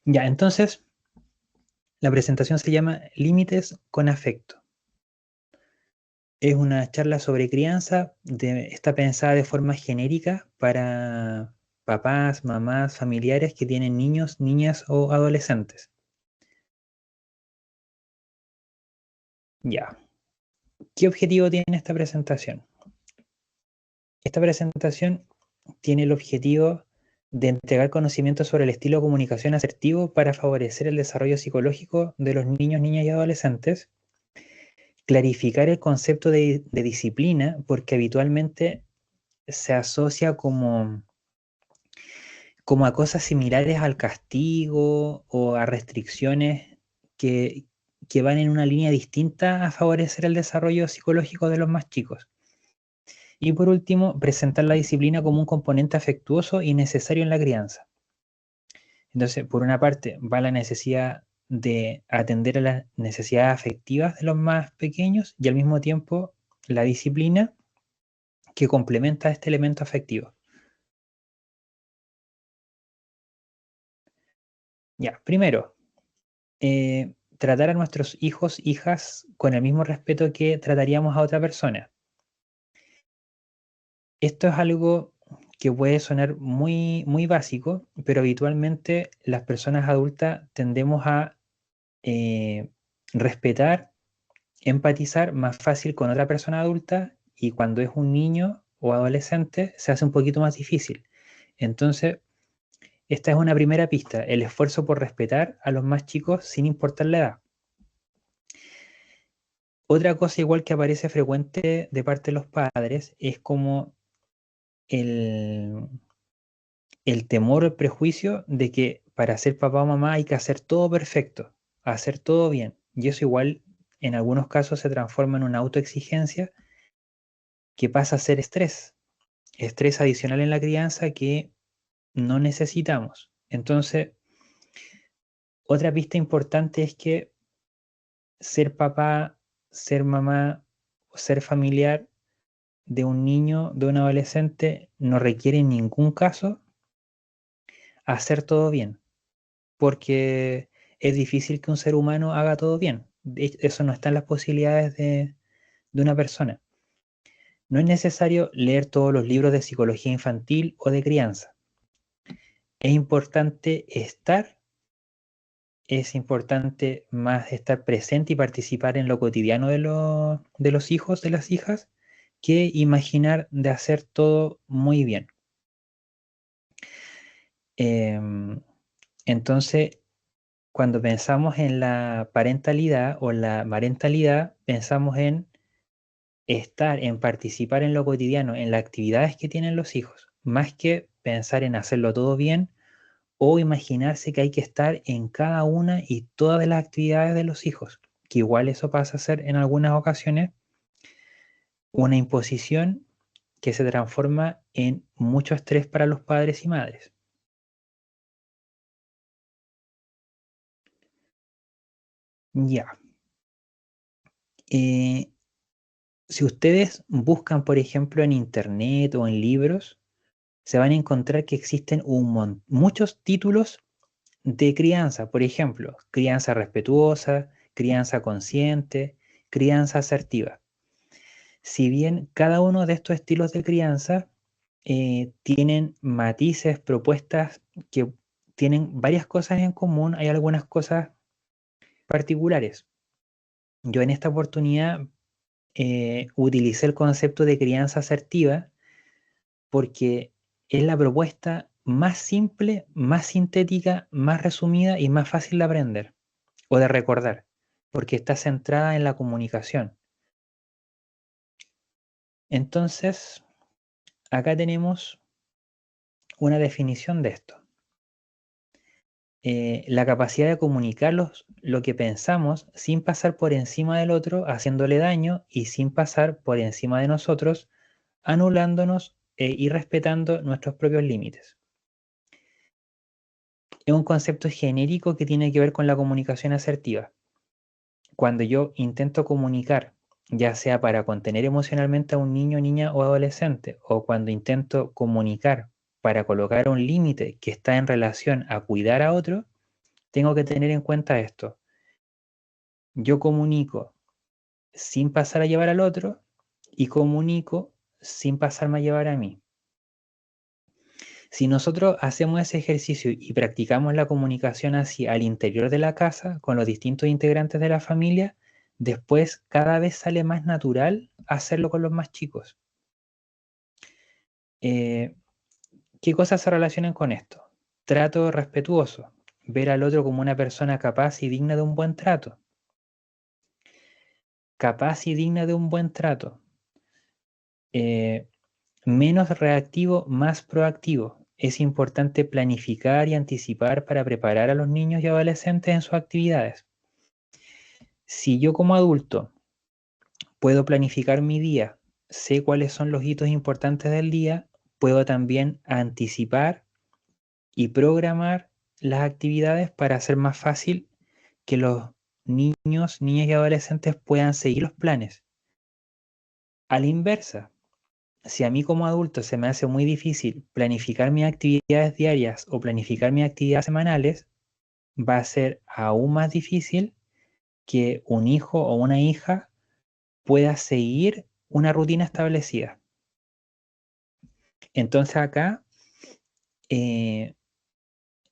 Ya, entonces, la presentación se llama Límites con afecto. Es una charla sobre crianza, está pensada de forma genérica para papás, mamás, familiares que tienen niños, niñas o adolescentes. Ya, ¿qué objetivo tiene esta presentación? Esta presentación tiene el objetivo de entregar conocimiento sobre el estilo de comunicación asertivo para favorecer el desarrollo psicológico de los niños, niñas y adolescentes, clarificar el concepto de disciplina, porque habitualmente se asocia como a cosas similares al castigo o a restricciones que, que van en una línea distinta a favorecer el desarrollo psicológico de los más chicos. Y por último, presentar la disciplina como un componente afectuoso y necesario en la crianza. Entonces, por una parte, va la necesidad de atender a las necesidades afectivas de los más pequeños y al mismo tiempo la disciplina que complementa este elemento afectivo. Ya, primero, tratar a nuestros hijos, hijas con el mismo respeto que trataríamos a otra persona. Esto es algo que puede sonar muy, muy básico, pero habitualmente las personas adultas tendemos a eh, respetar, empatizar más fácil con otra persona adulta y cuando es un niño o adolescente se hace un poquito más difícil. Entonces, esta es una primera pista, el esfuerzo por respetar a los más chicos sin importar la edad. Otra cosa igual que aparece frecuente de parte de los padres es como el, el temor o el prejuicio de que para ser papá o mamá hay que hacer todo perfecto, hacer todo bien. Y eso igual en algunos casos se transforma en una autoexigencia que pasa a ser estrés, estrés adicional en la crianza que no necesitamos. Entonces, otra pista importante es que ser papá, ser mamá, ser familiar de un niño, de un adolescente, no requiere en ningún caso hacer todo bien, porque es difícil que un ser humano haga todo bien. Eso no está en las posibilidades de una persona. No es necesario leer todos los libros de psicología infantil o de crianza. Es importante estar, es importante más estar presente y participar en lo cotidiano de los hijos, de las hijas, que imaginar de hacer todo muy bien. Em, entonces, cuando pensamos en la parentalidad o la marentalidad, pensamos en estar, en participar en lo cotidiano, en las actividades que tienen los hijos, más que pensar en hacerlo todo bien o imaginarse que hay que estar en cada una y todas las actividades de los hijos, que igual eso pasa a ser en algunas ocasiones una imposición que se transforma en mucho estrés para los padres y madres. Ya. Eh, si ustedes buscan, por ejemplo, en internet o en libros, se van a encontrar que existen muchos títulos de crianza. Por ejemplo, crianza respetuosa, crianza consciente, crianza asertiva. Si bien cada uno de estos estilos de crianza tienen matices, propuestas que tienen varias cosas en común, hay algunas cosas particulares. Yo en esta oportunidad utilicé el concepto de crianza asertiva porque es la propuesta más simple, más sintética, más resumida y más fácil de aprender o de recordar, porque está centrada en la comunicación. Entonces, acá tenemos una definición de esto. La capacidad de comunicarlos lo que pensamos sin pasar por encima del otro, haciéndole daño y sin pasar por encima de nosotros, anulándonos y respetando nuestros propios límites. Es un concepto genérico que tiene que ver con la comunicación asertiva. Cuando yo intento comunicar, ya sea para contener emocionalmente a un niño, niña o adolescente, o cuando intento comunicar para colocar un límite que está en relación a cuidar a otro, tengo que tener en cuenta esto. Yo comunico sin pasar a llevar al otro y comunico sin pasarme a llevar a mí. Si nosotros hacemos ese ejercicio y practicamos la comunicación así al interior de la casa con los distintos integrantes de la familia, después cada vez sale más natural hacerlo con los más chicos. ¿Qué cosas se relacionan con esto? Trato respetuoso, ver al otro como una persona capaz y digna de un buen trato. Capaz y digna de un buen trato. Menos reactivo, más proactivo. Es importante planificar y anticipar para preparar a los niños y adolescentes en sus actividades. Si yo como adulto puedo planificar mi día, sé cuáles son los hitos importantes del día, puedo también anticipar y programar las actividades para hacer más fácil que los niños, niñas y adolescentes puedan seguir los planes. A la inversa, si a mí como adulto se me hace muy difícil planificar mis actividades diarias o planificar mis actividades semanales, va a ser aún más difícil que un hijo o una hija pueda seguir una rutina establecida. Entonces acá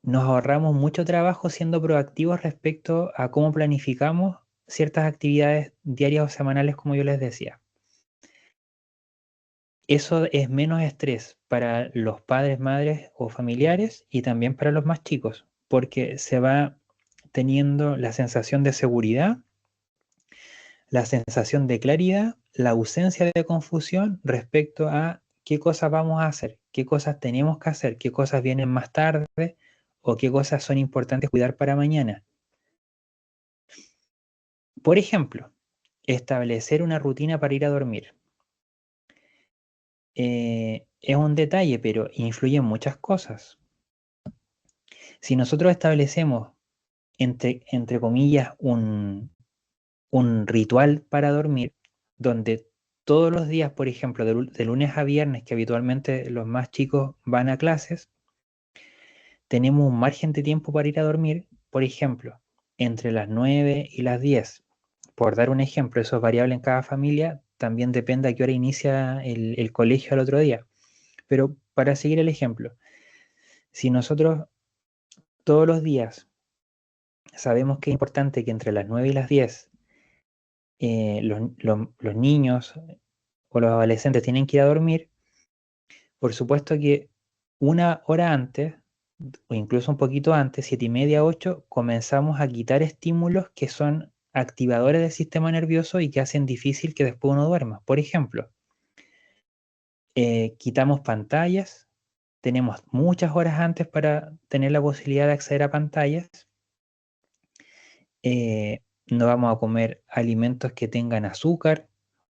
nos ahorramos mucho trabajo siendo proactivos respecto a cómo planificamos ciertas actividades diarias o semanales, como yo les decía. Eso es menos estrés para los padres, madres o familiares y también para los más chicos, porque se va teniendo la sensación de seguridad, la sensación de claridad, la ausencia de confusión respecto a qué cosas vamos a hacer, qué cosas tenemos que hacer, qué cosas vienen más tarde o qué cosas son importantes cuidar para mañana. Por ejemplo, establecer una rutina para ir a dormir. Es un detalle, pero influye en muchas cosas. Si nosotros establecemos, entre comillas, un ritual para dormir, donde todos los días, por ejemplo, de lunes a viernes, que habitualmente los más chicos van a clases, tenemos un margen de tiempo para ir a dormir, por ejemplo, entre las 9 y las 10. Por dar un ejemplo, eso es variable en cada familia, también depende a qué hora inicia el colegio al otro día. Pero para seguir el ejemplo, si nosotros todos los días sabemos que es importante que entre las 9 y las 10 los niños o los adolescentes tienen que ir a dormir, por supuesto que una hora antes, o incluso un poquito antes, 7:30, 8, comenzamos a quitar estímulos que son activadores del sistema nervioso y que hacen difícil que después uno duerma. Por ejemplo, quitamos pantallas, tenemos muchas horas antes para tener la posibilidad de acceder a pantallas. No vamos a comer alimentos que tengan azúcar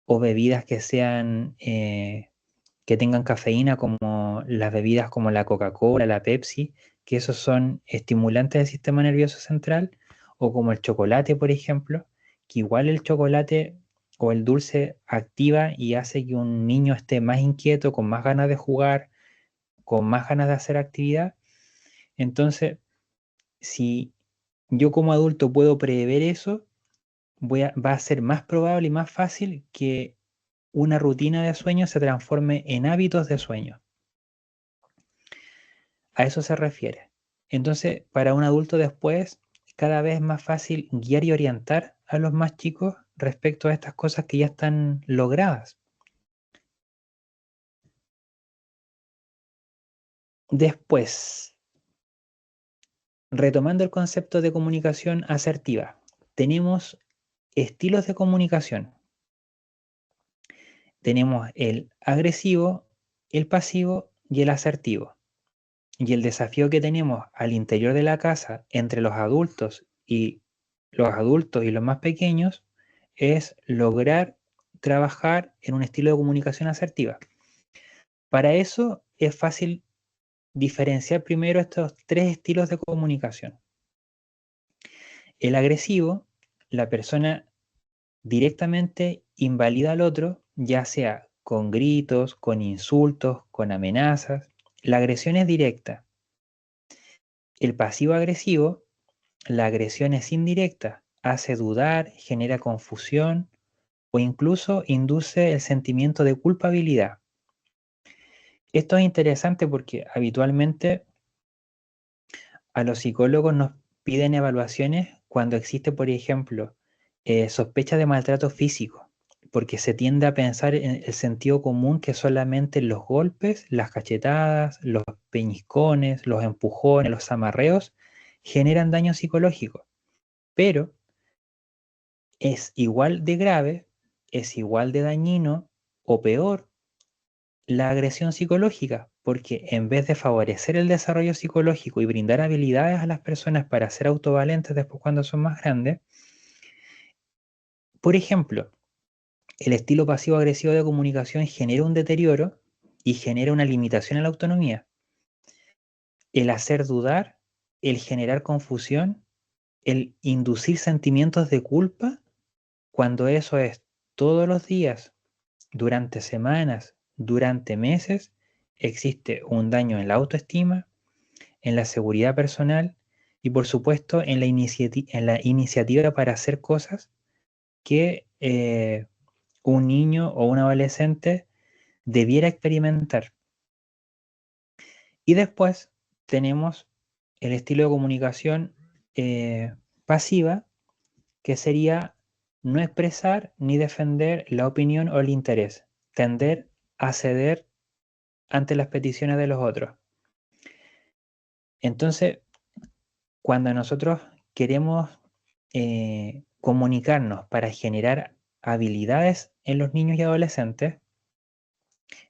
o bebidas que sean que tengan cafeína, como las bebidas como la Coca-Cola, la Pepsi, que esos son estimulantes del sistema nervioso central, o como el chocolate, por ejemplo, que igual el chocolate o el dulce activa y hace que un niño esté más inquieto, con más ganas de jugar, con más ganas de hacer actividad. Entonces, si yo como adulto puedo prever eso, va a ser más probable y más fácil que una rutina de sueño se transforme en hábitos de sueño. A eso se refiere. Entonces, para un adulto después, cada vez es más fácil guiar y orientar a los más chicos respecto a estas cosas que ya están logradas. Después, retomando el concepto de comunicación asertiva, tenemos estilos de comunicación. Tenemos el agresivo, el pasivo y el asertivo. Y el desafío que tenemos al interior de la casa entre los adultos y los más pequeños es lograr trabajar en un estilo de comunicación asertiva. Para eso es fácil diferenciar primero estos tres estilos de comunicación. El agresivo, la persona directamente invalida al otro, ya sea con gritos, con insultos, con amenazas. La agresión es directa. El pasivo agresivo la agresión es indirecta, hace dudar, genera confusión o incluso induce el sentimiento de culpabilidad. Esto es interesante porque habitualmente a los psicólogos nos piden evaluaciones cuando existe, por ejemplo, sospecha de maltrato físico, porque se tiende a pensar en el sentido común que solamente los golpes, las cachetadas, los peñiscones, los empujones, los amarreos generan daño psicológico. Pero es igual de grave, es igual de dañino o peor la agresión psicológica, porque en vez de favorecer el desarrollo psicológico y brindar habilidades a las personas para ser autovalentes después cuando son más grandes, por ejemplo, el estilo pasivo-agresivo de comunicación genera un deterioro y genera una limitación a la autonomía. El hacer dudar, el generar confusión, el inducir sentimientos de culpa, cuando eso es todos los días, durante semanas, durante meses, existe un daño en la autoestima, en la seguridad personal y por supuesto en la iniciativa para hacer cosas que un niño o un adolescente debiera experimentar. Y después tenemos el estilo de comunicación pasiva, que sería no expresar ni defender la opinión o el interés, tender a ceder ante las peticiones de los otros. Entonces, cuando nosotros queremos comunicarnos para generar habilidades en los niños y adolescentes,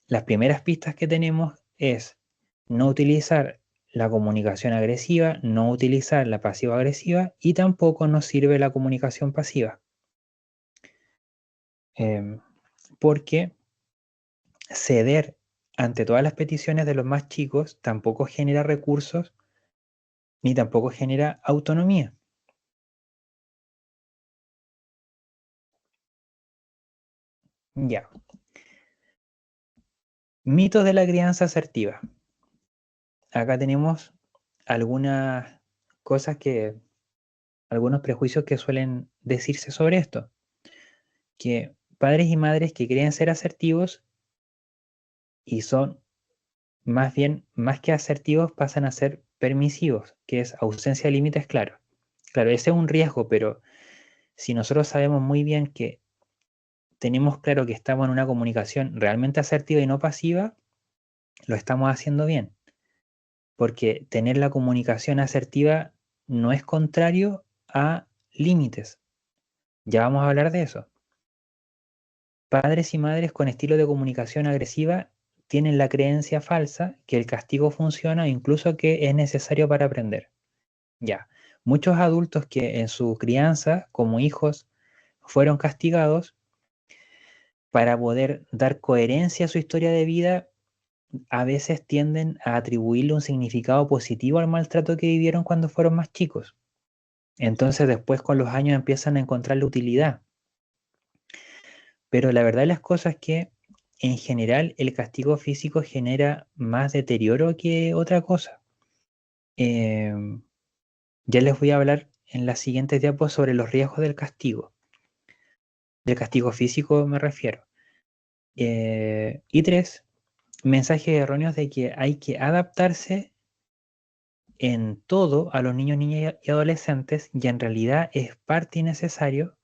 las primeras pistas que tenemos es no utilizar la comunicación agresiva, no utilizar la pasivo-agresiva y tampoco nos sirve la comunicación pasiva. Porque ceder ante todas las peticiones de los más chicos tampoco genera recursos ni tampoco genera autonomía. Ya. Mitos de la crianza asertiva. Acá tenemos algunas cosas algunos prejuicios que suelen decirse sobre esto. Que padres y madres que creen ser asertivos y son más bien, más que asertivos, pasan a ser permisivos, que es ausencia de límites claros. Claro, ese es un riesgo, pero si nosotros sabemos muy bien que tenemos claro que estamos en una comunicación realmente asertiva y no pasiva, lo estamos haciendo bien. Porque tener la comunicación asertiva no es contrario a límites. Ya vamos a hablar de eso. Padres y madres con estilo de comunicación agresiva tienen la creencia falsa que el castigo funciona e incluso que es necesario para aprender. Ya, muchos adultos que en su crianza como hijos fueron castigados para poder dar coherencia a su historia de vida, a veces tienden a atribuirle un significado positivo al maltrato que vivieron cuando fueron más chicos. Entonces después con los años empiezan a encontrarle utilidad. Pero la verdad de las cosas es que en general el castigo físico genera más deterioro que otra cosa. Ya les voy a hablar en las siguientes diapos sobre los riesgos del castigo físico me refiero. Y 3, mensajes erróneos de que hay que adaptarse en todo a los niños, niñas y adolescentes y en realidad es parte y necesario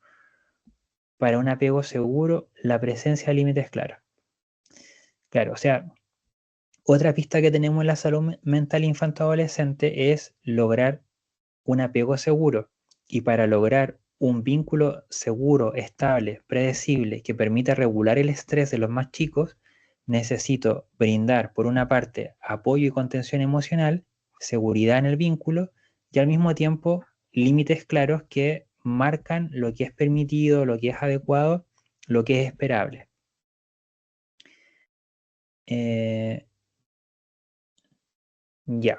para un apego seguro la presencia de límites claros. Claro, o sea, otra pista que tenemos en la salud mental infanto-adolescente es lograr un apego seguro. Y para lograr un vínculo seguro, estable, predecible, que permita regular el estrés de los más chicos, necesito brindar, por una parte, apoyo y contención emocional, seguridad en el vínculo y al mismo tiempo límites claros que marcan lo que es permitido, lo que es adecuado, lo que es esperable. Ya.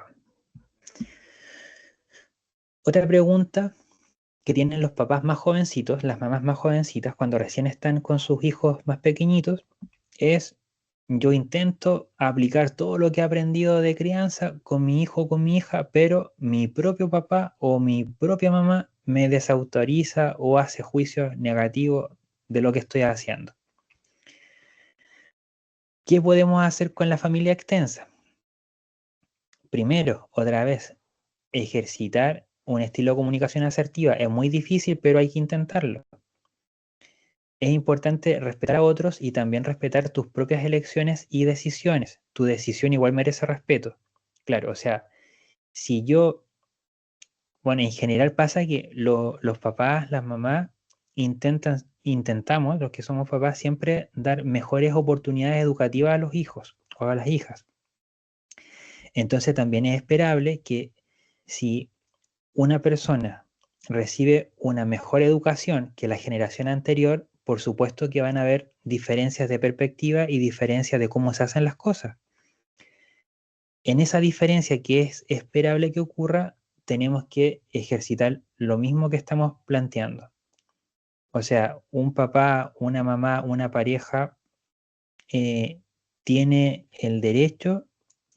Otra pregunta que tienen los papás más jovencitos, las mamás más jovencitas, cuando recién están con sus hijos más pequeñitos, es yo intento aplicar todo lo que he aprendido de crianza con mi hijo o con mi hija, pero mi propio papá o mi propia mamá me desautoriza o hace juicios negativos de lo que estoy haciendo. ¿Qué podemos hacer con la familia extensa? Primero, otra vez, ejercitar un estilo de comunicación asertiva. Es muy difícil, pero hay que intentarlo. Es importante respetar a otros y también respetar tus propias elecciones y decisiones. Tu decisión igual merece respeto. Claro, o sea, si yo, bueno, en general pasa que los papás, las mamás, intentamos, los que somos papás, siempre dar mejores oportunidades educativas a los hijos o a las hijas. Entonces también es esperable que si una persona recibe una mejor educación que la generación anterior, por supuesto que van a haber diferencias de perspectiva y diferencias de cómo se hacen las cosas. En esa diferencia que es esperable que ocurra, tenemos que ejercitar lo mismo que estamos planteando. O sea, un papá, una mamá, una pareja tiene el derecho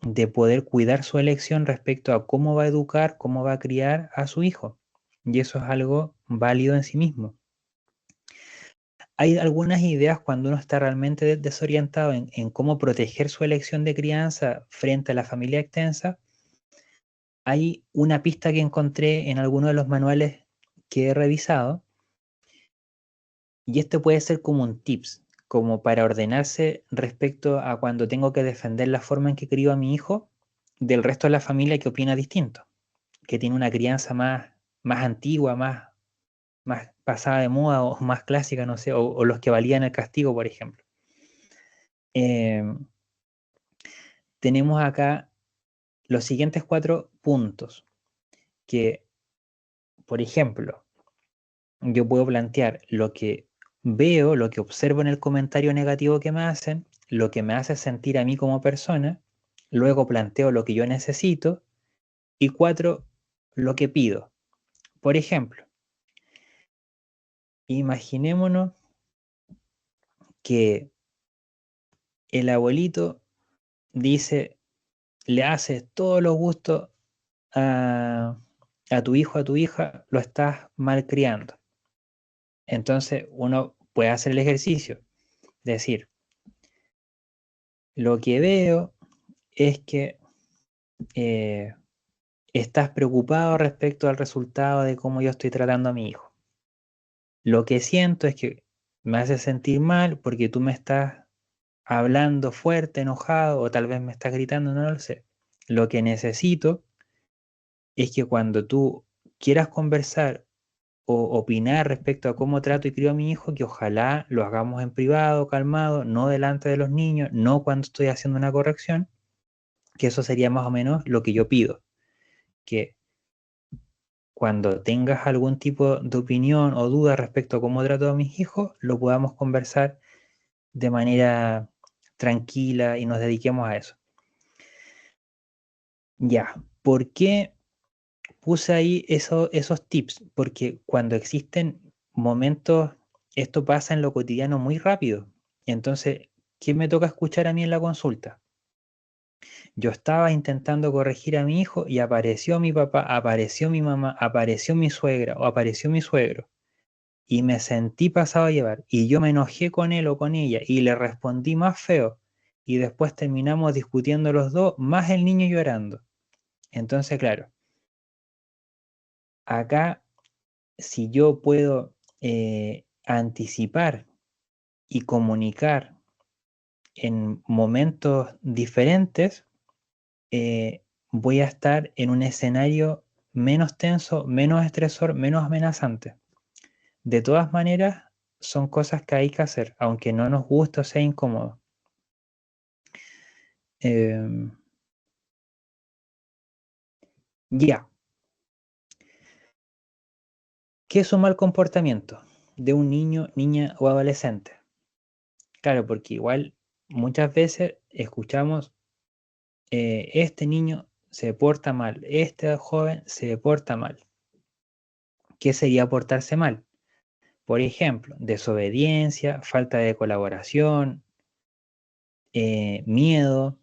de poder cuidar su elección respecto a cómo va a educar, cómo va a criar a su hijo. Y eso es algo válido en sí mismo. Hay algunas ideas cuando uno está realmente desorientado en cómo proteger su elección de crianza frente a la familia extensa. Hay una pista que encontré en alguno de los manuales que he revisado, y este puede ser como un tips, como para ordenarse respecto a cuando tengo que defender la forma en que crío a mi hijo del resto de la familia que opina distinto, que tiene una crianza más antigua, más pasada de moda o más clásica, no sé, o los que valían el castigo, por ejemplo. Eh, tenemos acá los siguientes 4 puntos que, por ejemplo, yo puedo plantear lo que veo, lo que observo en el comentario negativo que me hacen, lo que me hace sentir a mí como persona, luego planteo lo que yo necesito y 4, lo que pido. Por ejemplo, imaginémonos que el abuelito dice, le haces todos los gustos a, a tu hijo, a tu hija, lo estás malcriando. Entonces uno puede hacer el ejercicio, decir, lo que veo es que eh, estás preocupado respecto al resultado de cómo yo estoy tratando a mi hijo. Lo que siento es que me hace sentir mal porque tú me estás hablando fuerte, enojado, o tal vez me estás gritando, no lo sé. Lo que necesito es que cuando tú quieras conversar o opinar respecto a cómo trato y crío a mi hijo, que ojalá lo hagamos en privado, calmado, no delante de los niños, no cuando estoy haciendo una corrección, que eso sería más o menos lo que yo pido, que cuando tengas algún tipo de opinión o duda respecto a cómo trato a mis hijos, lo podamos conversar de manera tranquila y nos dediquemos a eso. Ya, ¿por qué puse ahí esos tips? Porque cuando existen momentos, esto pasa en lo cotidiano muy rápido. Entonces, ¿qué me toca escuchar a mí en la consulta? Yo estaba intentando corregir a mi hijo y apareció mi papá, apareció mi mamá, apareció mi suegra o apareció mi suegro. Y me sentí pasado a llevar. Y yo me enojé con él o con ella y le respondí más feo. Y después terminamos discutiendo los dos, más el niño llorando. Entonces, claro, acá si yo puedo anticipar y comunicar en momentos diferentes, voy a estar en un escenario menos tenso, menos estresor, menos amenazante. De todas maneras, son cosas que hay que hacer, aunque no nos guste o sea incómodo. Eh, ya, ¿qué es un mal comportamiento de un niño, niña o adolescente? Claro, porque igual muchas veces escuchamos, este niño se porta mal, este joven se porta mal. ¿Qué sería portarse mal? Por ejemplo, desobediencia, falta de colaboración, miedo,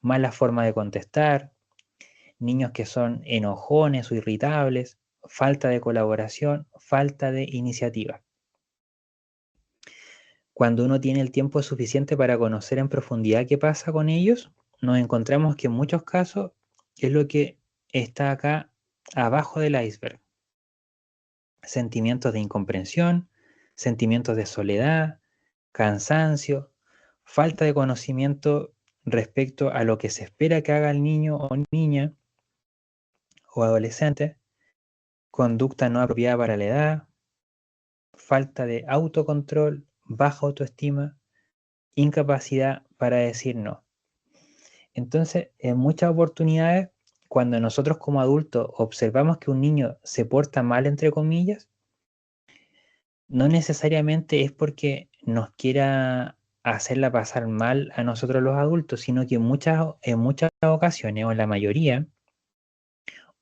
mala forma de contestar, niños que son enojones o irritables, falta de colaboración, falta de iniciativa. Cuando uno tiene el tiempo suficiente para conocer en profundidad qué pasa con ellos, nos encontramos que en muchos casos es lo que está acá abajo del iceberg. Sentimientos de incomprensión, sentimientos de soledad, cansancio, falta de conocimiento respecto a lo que se espera que haga el niño o niña o adolescente, conducta no apropiada para la edad, falta de autocontrol, baja autoestima, incapacidad para decir no. Entonces, en muchas oportunidades, cuando nosotros como adultos observamos que un niño se porta mal, entre comillas, no necesariamente es porque nos quiera hacerla pasar mal a nosotros los adultos, sino que en muchas ocasiones, o en la mayoría,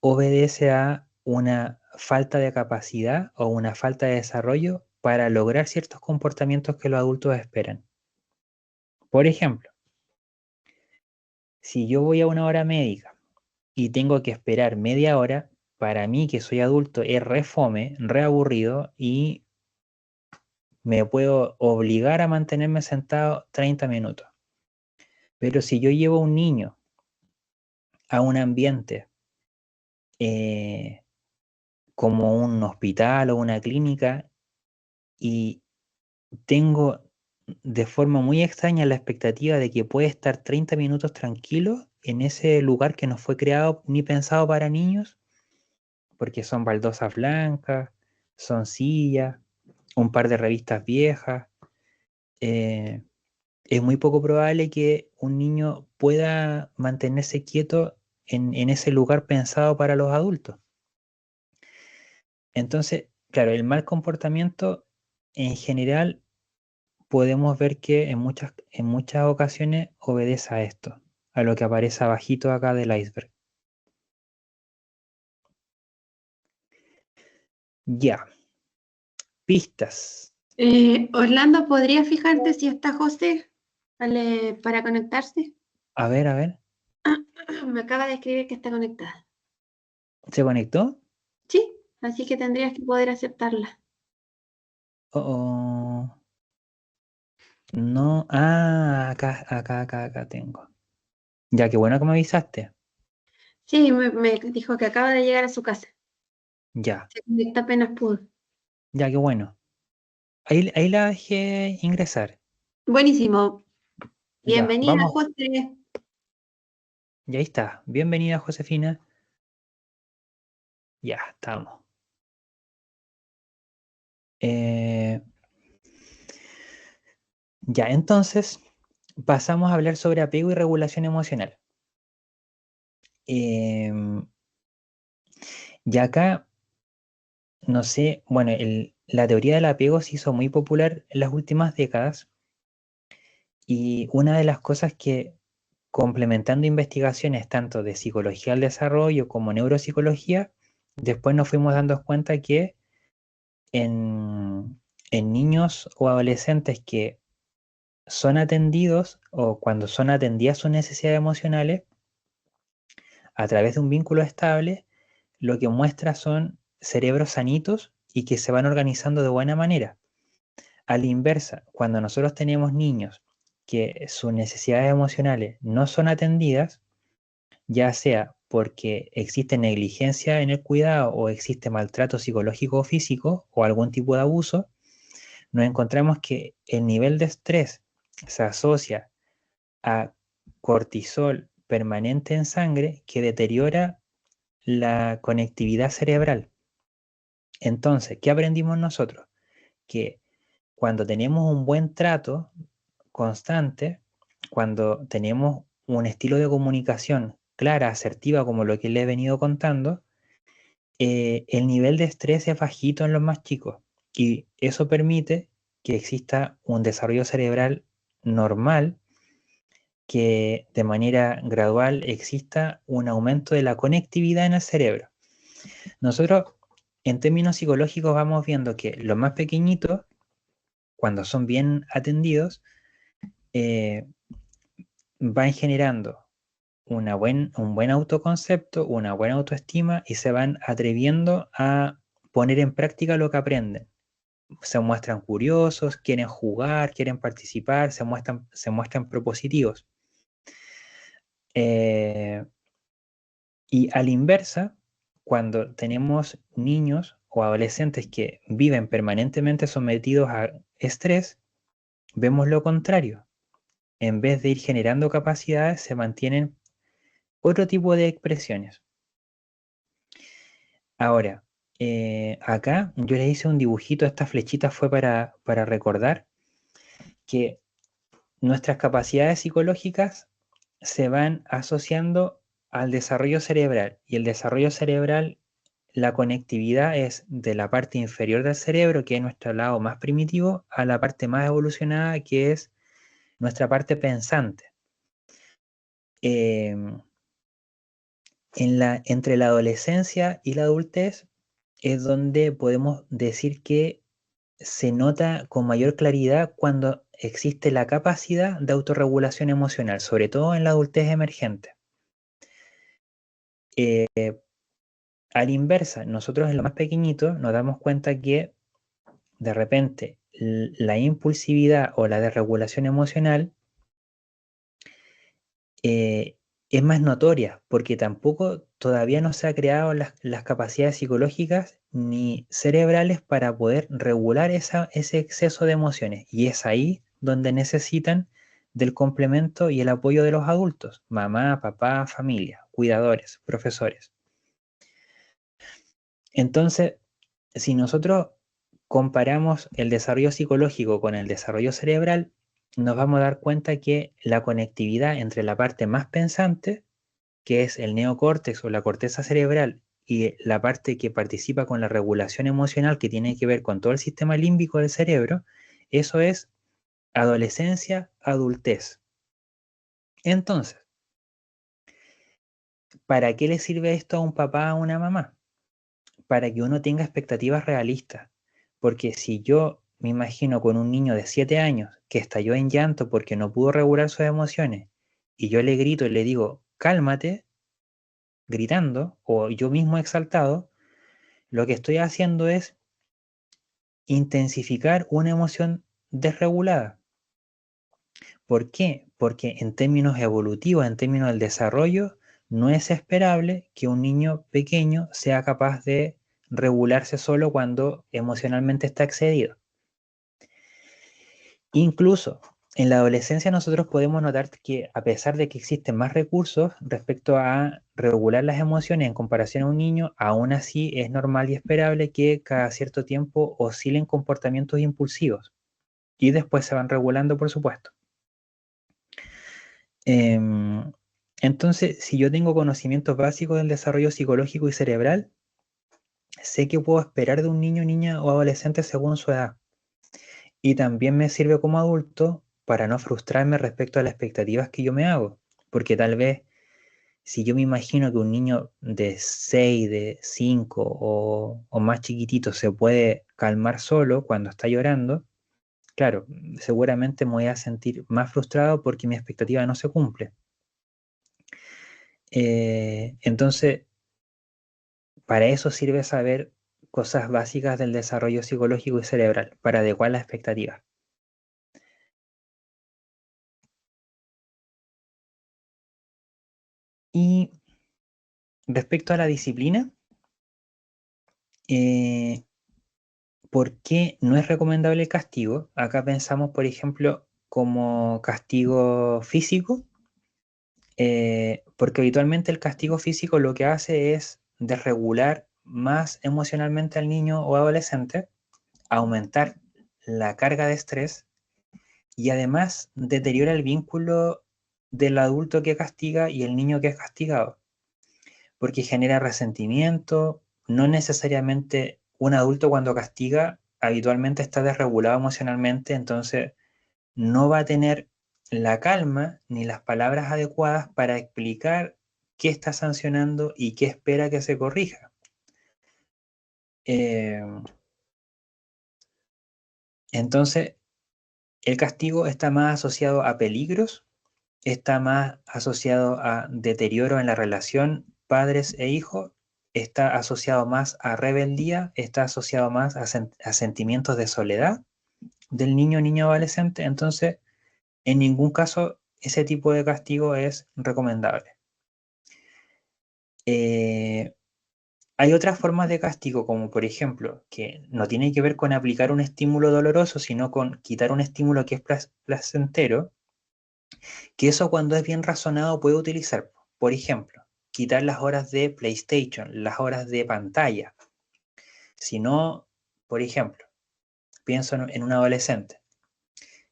obedece a una falta de capacidad o una falta de desarrollo para lograr ciertos comportamientos que los adultos esperan. Por ejemplo, si yo voy a una hora médica y tengo que esperar media hora, para mí que soy adulto es re fome, re aburrido y me puedo obligar a mantenerme sentado 30 minutos. Pero si yo llevo a un niño a un ambiente como un hospital o una clínica y tengo de forma muy extraña la expectativa de que puede estar 30 minutos tranquilo en ese lugar que no fue creado ni pensado para niños, porque son baldosas blancas, son sillas, un par de revistas viejas. eh, es muy poco probable que un niño pueda mantenerse quieto en ese lugar pensado para los adultos. Entonces, claro, el mal comportamiento en general podemos ver que en muchas ocasiones obedece a esto, a lo que aparece abajito acá del iceberg. Ya, pistas. Orlando, ¿podría fijarte si está José para conectarse? A ver, a ver. Me acaba de escribir que está conectada. ¿Se conectó? Sí, así que tendrías que poder aceptarla. Oh, oh. No, ah, acá tengo. Ya, qué bueno que me avisaste. Sí, me dijo que acaba de llegar a su casa. Ya, Se conecta apenas pudo. ya, qué bueno. Ahí la dejé ingresar. Buenísimo. Ya, Bienvenida, vamos. José. Y ahí está. Bienvenida, Josefina. Ya, estamos. Eh, ya, entonces pasamos a hablar sobre apego y regulación emocional. Em, y acá, no sé, bueno, la teoría del apego se hizo muy popular en las últimas décadas y una de las cosas que, complementando investigaciones tanto de psicología del desarrollo como neuropsicología, después nos fuimos dando cuenta que en niños o adolescentes que son atendidos o cuando son atendidas sus necesidades emocionales a través de un vínculo estable, lo que muestra son cerebros sanitos y que se van organizando de buena manera. A la inversa, cuando nosotros tenemos niños que sus necesidades emocionales no son atendidas, ya sea porque existe negligencia en el cuidado o existe maltrato psicológico o físico o algún tipo de abuso, nos encontramos que el nivel de estrés se asocia a cortisol permanente en sangre que deteriora la conectividad cerebral. Entonces, ¿qué aprendimos nosotros? Que cuando tenemos un buen trato constante, cuando tenemos un estilo de comunicación clara, asertiva, como lo que le he venido contando, el nivel de estrés es bajito en los más chicos y eso permite que exista un desarrollo cerebral normal, que de manera gradual exista un aumento de la conectividad en el cerebro. Nosotros, en términos psicológicos, vamos viendo que los más pequeñitos, cuando son bien atendidos, eh, van generando un buen autoconcepto, una buena autoestima y se van atreviendo a poner en práctica lo que aprenden. Se muestran curiosos, quieren jugar, quieren participar, se muestran propositivos. Y a la inversa, cuando tenemos niños o adolescentes que viven permanentemente sometidos a estrés, vemos lo contrario. En vez de ir generando capacidades, se mantienen otro tipo de expresiones. Ahora, acá yo le hice un dibujito, esta flechita fue para recordar que nuestras capacidades psicológicas se van asociando al desarrollo cerebral y el desarrollo cerebral, la conectividad es de la parte inferior del cerebro, que es nuestro lado más primitivo, a la parte más evolucionada, que es nuestra parte pensante. Entre la adolescencia y la adultez es donde podemos decir que se nota con mayor claridad cuando existe la capacidad de autorregulación emocional, sobre todo en la adultez emergente. A la inversa, nosotros en lo más pequeñito nos damos cuenta que de repente la impulsividad o la desregulación emocional es más notoria, porque tampoco todavía no se ha creado las capacidades psicológicas ni cerebrales para poder regular ese exceso de emociones. Y es ahí donde necesitan del complemento y el apoyo de los adultos, mamá, papá, familia, cuidadores, profesores. Entonces, si nosotros comparamos el desarrollo psicológico con el desarrollo cerebral, nos vamos a dar cuenta que la conectividad entre la parte más pensante, que es el neocórtex o la corteza cerebral, y la parte que participa con la regulación emocional, que tiene que ver con todo el sistema límbico del cerebro, eso es adolescencia, adultez. Entonces, ¿para qué le sirve esto a un papá o a una mamá? Para que uno tenga expectativas realistas. Porque si yo me imagino con un niño de 7 años que estalló en llanto porque no pudo regular sus emociones, y yo le grito y le digo, cálmate, gritando, o yo mismo exaltado, lo que estoy haciendo es intensificar una emoción desregulada. ¿Por qué? Porque en términos evolutivos, en términos del desarrollo, no es esperable que un niño pequeño sea capaz de regularse solo cuando emocionalmente está excedido. Incluso en la adolescencia nosotros podemos notar que a pesar de que existen más recursos respecto a regular las emociones en comparación a un niño, aún así es normal y esperable que cada cierto tiempo oscilen comportamientos impulsivos y después se van regulando, por supuesto. Entonces, si yo tengo conocimientos básicos del desarrollo psicológico y cerebral, sé que puedo esperar de un niño, niña o adolescente según su edad. Y también me sirve como adulto para no frustrarme respecto a las expectativas que yo me hago. Porque tal vez si yo me imagino que un niño de 6, de 5 o más chiquitito se puede calmar solo cuando está llorando, claro, seguramente me voy a sentir más frustrado porque mi expectativa no se cumple. Entonces, para eso sirve saber cosas básicas del desarrollo psicológico y cerebral, para adecuar las expectativas. Y respecto a la disciplina, ¿por qué no es recomendable el castigo? Acá pensamos, por ejemplo, como castigo físico, porque habitualmente el castigo físico lo que hace es desregular más emocionalmente al niño o adolescente, aumentar la carga de estrés y además deteriora el vínculo del adulto que castiga y el niño que es castigado, porque genera resentimiento. No necesariamente un adulto cuando castiga habitualmente está desregulado emocionalmente, entonces no va a tener la calma ni las palabras adecuadas para explicar qué está sancionando y qué espera que se corrija. Eh, entonces, el castigo está más asociado a peligros está más asociado a deterioro en la relación padres e hijos, está asociado más a rebeldía, está asociado más a sentimientos de soledad del niño o niña adolescente. Entonces, en ningún caso ese tipo de castigo es recomendable. Hay otras formas de castigo, como por ejemplo, que no tiene que ver con aplicar un estímulo doloroso, sino con quitar un estímulo que es placentero, que eso cuando es bien razonado puede utilizar. Por ejemplo, quitar las horas de PlayStation, las horas de pantalla. Si no, por ejemplo, pienso en un adolescente.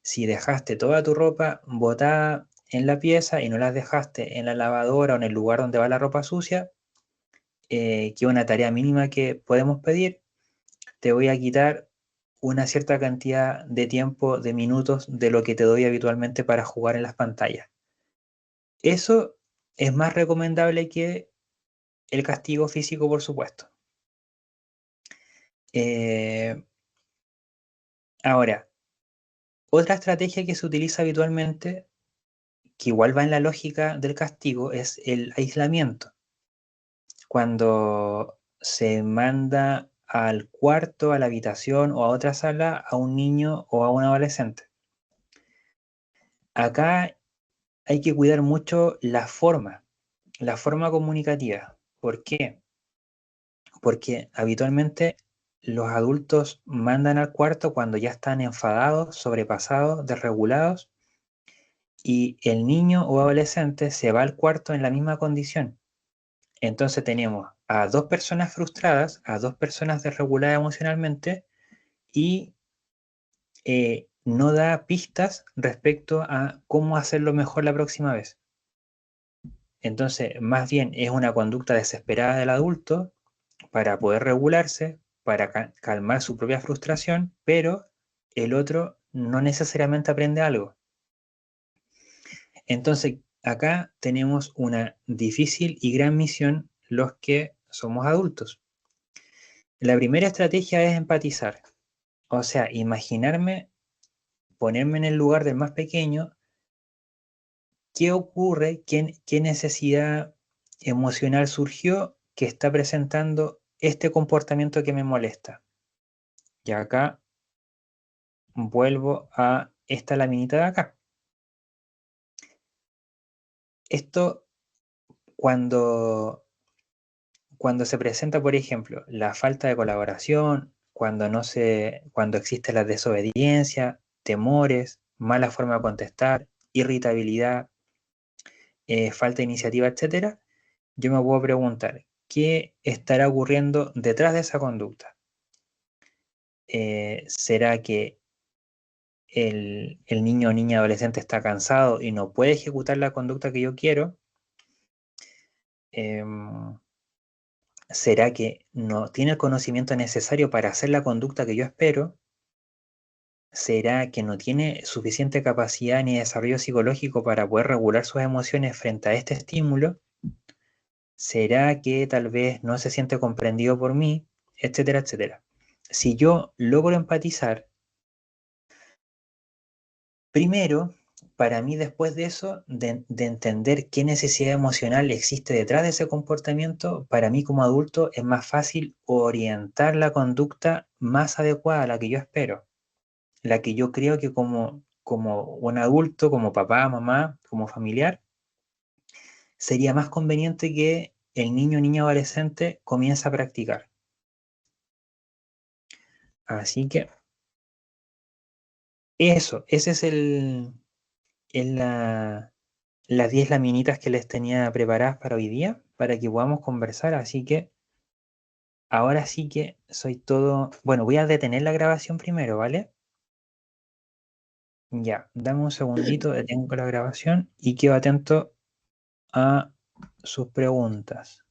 Si dejaste toda tu ropa botada en la pieza y no las dejaste en la lavadora o en el lugar donde va la ropa sucia, que es una tarea mínima que podemos pedir, te voy a quitar una cierta cantidad de tiempo, de minutos, de lo que te doy habitualmente para jugar en las pantallas. Eso es más recomendable que el castigo físico, por supuesto. Ahora, otra estrategia que se utiliza habitualmente, que igual va en la lógica del castigo, es el aislamiento. Cuando se manda al cuarto, a la habitación o a otra sala a un niño o a un adolescente. Acá hay que cuidar mucho la forma comunicativa. ¿Por qué? Porque habitualmente los adultos mandan al cuarto cuando ya están enfadados, sobrepasados, desregulados, y el niño o adolescente se va al cuarto en la misma condición. Entonces tenemos a dos personas frustradas, a dos personas desreguladas emocionalmente, y no da pistas respecto a cómo hacerlo mejor la próxima vez. Entonces, más bien es una conducta desesperada del adulto para poder regularse, para calmar su propia frustración, pero el otro no necesariamente aprende algo. Entonces, acá tenemos una difícil y gran misión los que somos adultos. La primera estrategia es empatizar, o sea, imaginarme, ponerme en el lugar del más pequeño, qué ocurre, qué necesidad emocional surgió que está presentando este comportamiento que me molesta. Y acá vuelvo a esta laminita de acá. Esto cuando se presenta, por ejemplo, la falta de colaboración, cuando existe la desobediencia, temores, mala forma de contestar, irritabilidad, falta de iniciativa, etcétera, yo me puedo preguntar, ¿qué estará ocurriendo detrás de esa conducta? ¿Será que el niño o niña adolescente está cansado y no puede ejecutar la conducta que yo quiero? ¿Será que no tiene el conocimiento necesario para hacer la conducta que yo espero? ¿Será que no tiene suficiente capacidad ni desarrollo psicológico para poder regular sus emociones frente a este estímulo? ¿Será que tal vez no se siente comprendido por mí? Etcétera, etcétera. Si yo logro empatizar, primero, para mí después de eso, de entender qué necesidad emocional existe detrás de ese comportamiento, para mí como adulto es más fácil orientar la conducta más adecuada a la que yo espero, la que yo creo que como un adulto, como papá, mamá, como familiar, sería más conveniente que el niño o niña adolescente comience a practicar. Así que eso, ese es las 10 laminitas que les tenía preparadas para hoy día, para que podamos conversar. Así que ahora sí que soy todo. Bueno, voy a detener la grabación primero, ¿vale? Ya, dame un segundito, detengo la grabación y quedo atento a sus preguntas.